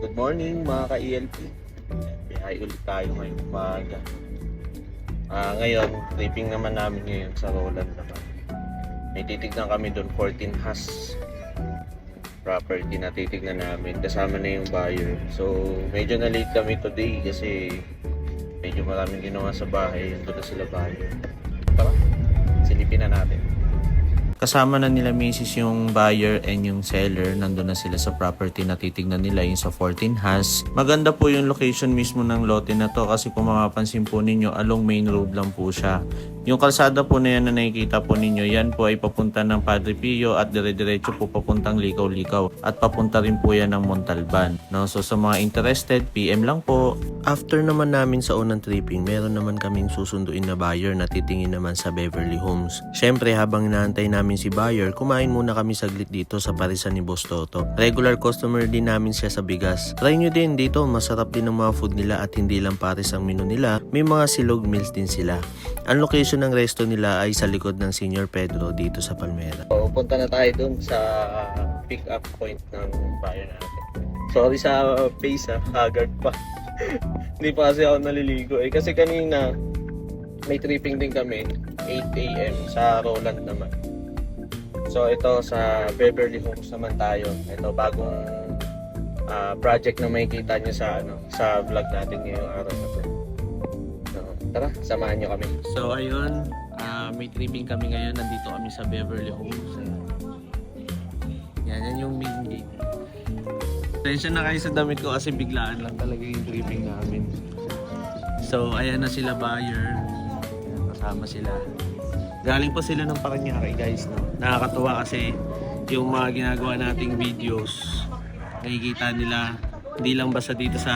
Good morning mga ka-ELP. Biyahe ulit tayo ngayong umaga. Ngayon, tripping naman namin ngayon sa Roland naman. May titignan kami doon, 14 Has property na titignan namin. Kasama na yung buyer. So, medyo na late kami today kasi medyo maraming ginawa sa bahay. Ito na sila buyer. Tara, silipin na natin. Kasama na nila misis yung buyer and yung seller. Nandun na sila sa property na titignan nila, yung sa 14 Has. Maganda po yung location mismo ng lote na to kasi kung mapapansin po ninyo, along main road lang po siya. Yung kalsada po na yan na nakikita po ninyo, yan po ay papunta ng Padre Pio at dire-diretso po papuntang Likaw-Likaw at papunta rin po yan ng Montalban. No? So sa mga interested, PM lang po. After naman namin sa unang tripping, meron naman kaming susunduin na buyer na titingin naman sa Beverly Homes. Syempre habang inaantay namin si buyer, kumain muna kami saglit dito sa parisan ni Boss Toto. Regular customer din namin siya sa bigas. Try nyo din dito, masarap din ang mga food nila at hindi lang pares ang menu nila, may mga silog meals din sila. Ang location ng resto nila ay sa likod ng Senior Pedro dito sa Palmera. Punta na tayo dun sa pick up point ng buyer natin. Sorry sa face haggard pa. Hindi pa kasi ako naliligo kasi kanina may tripping din kami 8 AM sa Roland naman. So ito sa Beverly Homes naman tayo. Ito bagong project na makikita nyo sa vlog natin ngayong araw na to. Tara, samahan nyo kami. So ayun, may tripping kami ngayon. Nandito kami sa Beverly Homes. Yan yung main gate. Attention na kayo sa damit ko kasi biglaan lang talaga yung tripping namin. So ayan na sila buyer. Ayan, kasama sila. Galing pa sila ng Paranaque guys. No? Nakakatuwa kasi yung mga ginagawa nating videos, nakikita nila hindi lang basta dito sa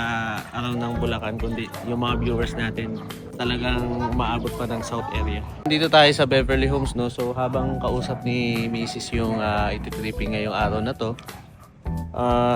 araw ng Bulacan, kundi yung mga viewers natin talagang umaabot pa ng South area. Dito tayo sa Beverly Homes, no? So habang kausap ni Mrs. yung ititripping ngayong araw na to,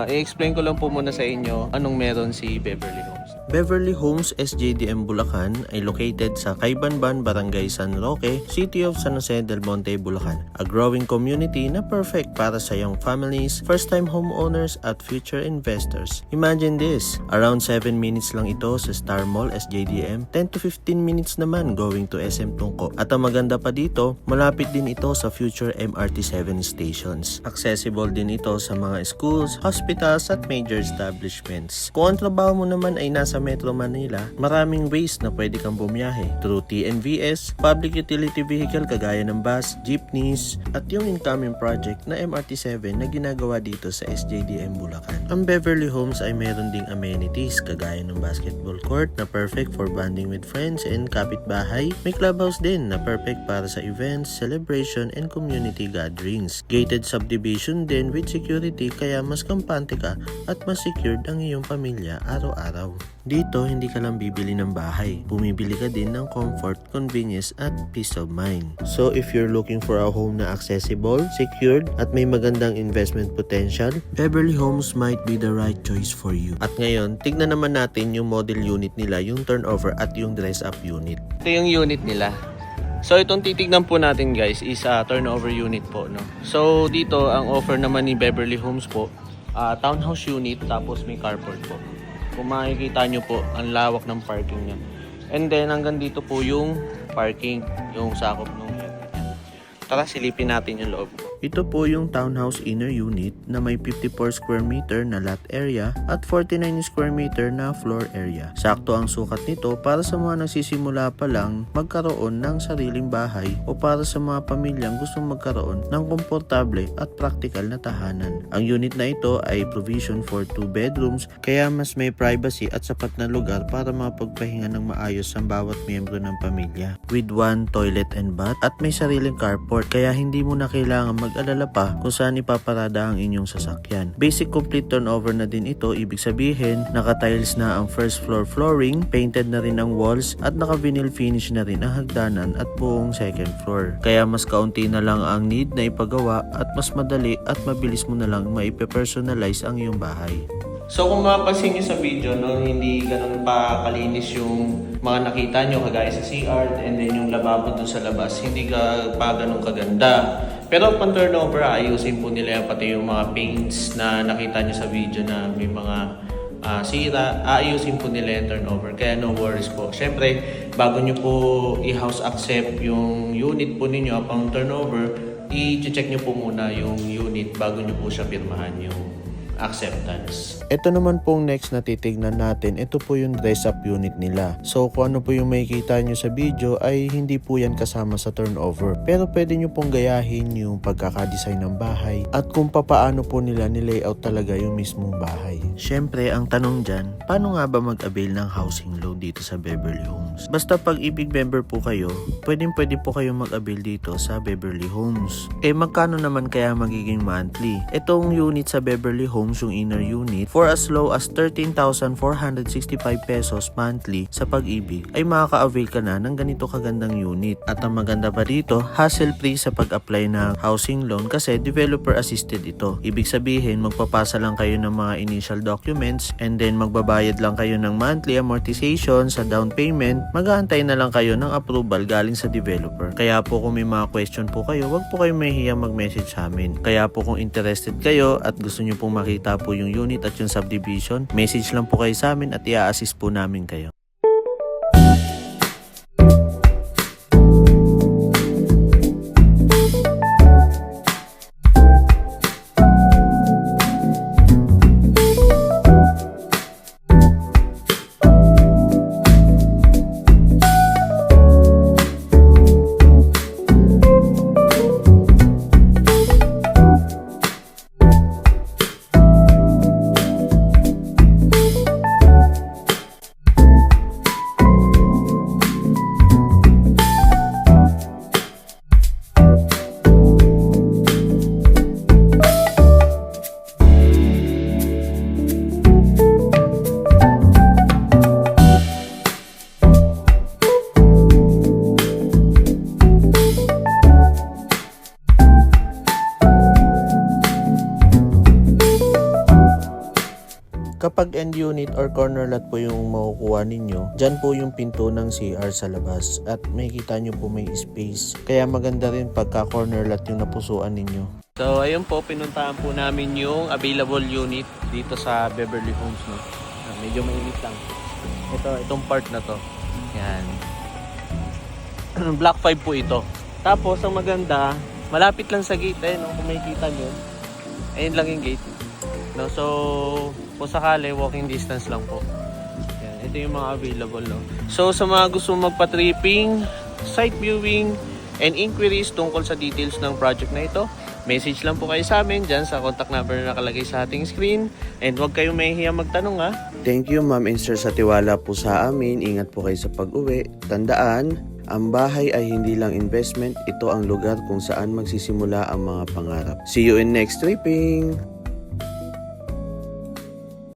i-explain ko lang po muna sa inyo anong meron si Beverly Homes. Beverly Homes SJDM Bulacan ay located sa Caybanban, Barangay San Roque, City of San Jose del Monte, Bulacan. A growing community na perfect para sa young families, first-time homeowners at future investors. Imagine this, around 7 minutes lang ito sa Star Mall SJDM, 10 to 15 minutes naman going to SM Tungko. At ang maganda pa dito, malapit din ito sa future MRT7 stations. Accessible din ito sa mga schools, hospitals at major establishments. Kung ang trabaho mo naman ay nasa Metro Manila, maraming ways na pwede kang bumiyahe through TNVS, public utility vehicle kagaya ng bus, jeepneys, at yung incoming project na MRT7 na ginagawa dito sa SJDM Bulacan. Ang Beverly Homes ay meron ding amenities kagaya ng basketball court na perfect for bonding with friends and kapitbahay. May clubhouse din na perfect para sa events, celebration, and community gatherings. Gated subdivision din with security kaya mas kampante ka at mas secured ang iyong pamilya araw-araw. Dito, hindi ka lang bibili ng bahay. Bumibili ka din ng comfort, convenience, at peace of mind. So, if you're looking for a home na accessible, secured, at may magandang investment potential, Beverly Homes might be the right choice for you. At ngayon, tignan naman natin yung model unit nila, yung turnover at yung dress-up unit. Ito yung unit nila. So, itong titignan po natin guys is a turnover unit po. No? So, dito, ang offer naman ni Beverly Homes po, townhouse unit tapos may carport po. Kung makikita nyo po, ang lawak ng parking niya. And then, hanggang dito po yung parking, yung sakop nung tara, silipin natin yung loob. Ito po yung townhouse inner unit na may 54 square meter na lot area at 49 square meter na floor area. Sakto ang sukat nito para sa mga nagsisimula pa lang magkaroon ng sariling bahay o para sa mga pamilyang gustong magkaroon ng komportable at practical na tahanan. Ang unit na ito ay provision for 2 bedrooms kaya mas may privacy at sapat na lugar para mapagpahinga ng maayos ang bawat miyembro ng pamilya. With 1 toilet and bath at may sariling carport kaya hindi mo na kailangan mag-alala pa kung saan ipaparada ang inyong sasakyan. Basic complete turnover na din ito, ibig sabihin naka-tiles na ang first floor flooring, painted na rin ang walls at naka-vinyl finish na rin ang hagdanan at buong second floor. Kaya mas kaunti na lang ang need na ipagawa at mas madali at mabilis mo na lang maipe-personalize ang iyong bahay. So kung mapapansin nyo sa video, no, hindi ganun pa kalinis yung mga nakita nyo kagaya sa CR and then yung lababo dun sa labas, hindi ka pa ganun kaganda. Pero pang turnover, ayusin po nila yan, pati yung mga paints na nakita nyo sa video na may mga sira, aayusin po nila yung turnover. Kaya no worries po. Siyempre, bago nyo po i-house accept yung unit po ninyo upon turnover, i-check nyo po muna yung unit bago nyo po siya pirmahan yung acceptance. Ito naman pong next na titignan natin, ito po yung dress up unit nila. So kung ano po yung makikita nyo sa video ay hindi po yan kasama sa turnover. Pero pwede nyo pong gayahin yung pagkakadesign ng bahay at kung papaano po nila nilayout talaga yung mismong bahay. Syempre ang tanong dyan, paano nga ba mag-avail ng housing loan dito sa Beverly Homes? Basta pag-ibig member po kayo, pwede po kayo mag-avail dito sa Beverly Homes. Magkano naman kaya magiging monthly? Itong unit sa Beverly Homes, yung inner unit, for as low as 13,465 pesos monthly sa Pag-ibig ay makaka-avail ka na ng ganito kagandang unit. At ang maganda pa dito, hassle-free sa pag-apply ng housing loan kasi developer assisted ito. Ibig sabihin, magpapasa lang kayo ng mga initial documents and then magbabayad lang kayo ng monthly amortization sa down payment. Mag-aantay na lang kayo ng approval galing sa developer. Kaya po kung may mga question po kayo, wag po kayo mahihiyang mag-message sa amin. Kaya po kung interested kayo at gusto nyo pong makita po yung unit at yung subdivision, message lang po kayo sa amin at i-assist po namin kayo. Kapag end unit or corner lot po yung makukuha ninyo, dyan po yung pinto ng CR sa labas at makikita nyo po may space. Kaya maganda rin pagka corner lot yung napusuan ninyo. So ayun po, pinuntahan po namin yung available unit dito sa Beverly Homes. No? Medyo mainit lang. Itong part na to. Yan. Block 5 po ito. Tapos ang maganda, malapit lang sa gate no? Kung makikita nyo. Ayun lang yung gate. No, so kung sakali walking distance lang po. Yan, ito yung mga available no. So sa mga gusto magpa-tripping, site viewing, and inquiries tungkol sa details ng project na ito, message lang po kayo sa amin dyan sa contact number na nakalagay sa ating screen. And huwag kayong mahihiya magtanong ha. Thank you ma'am and sir sa tiwala po sa amin. Ingat po kayo sa pag-uwi. Tandaan, ang bahay ay hindi lang investment, ito ang lugar kung saan magsisimula ang mga pangarap. See you in next tripping!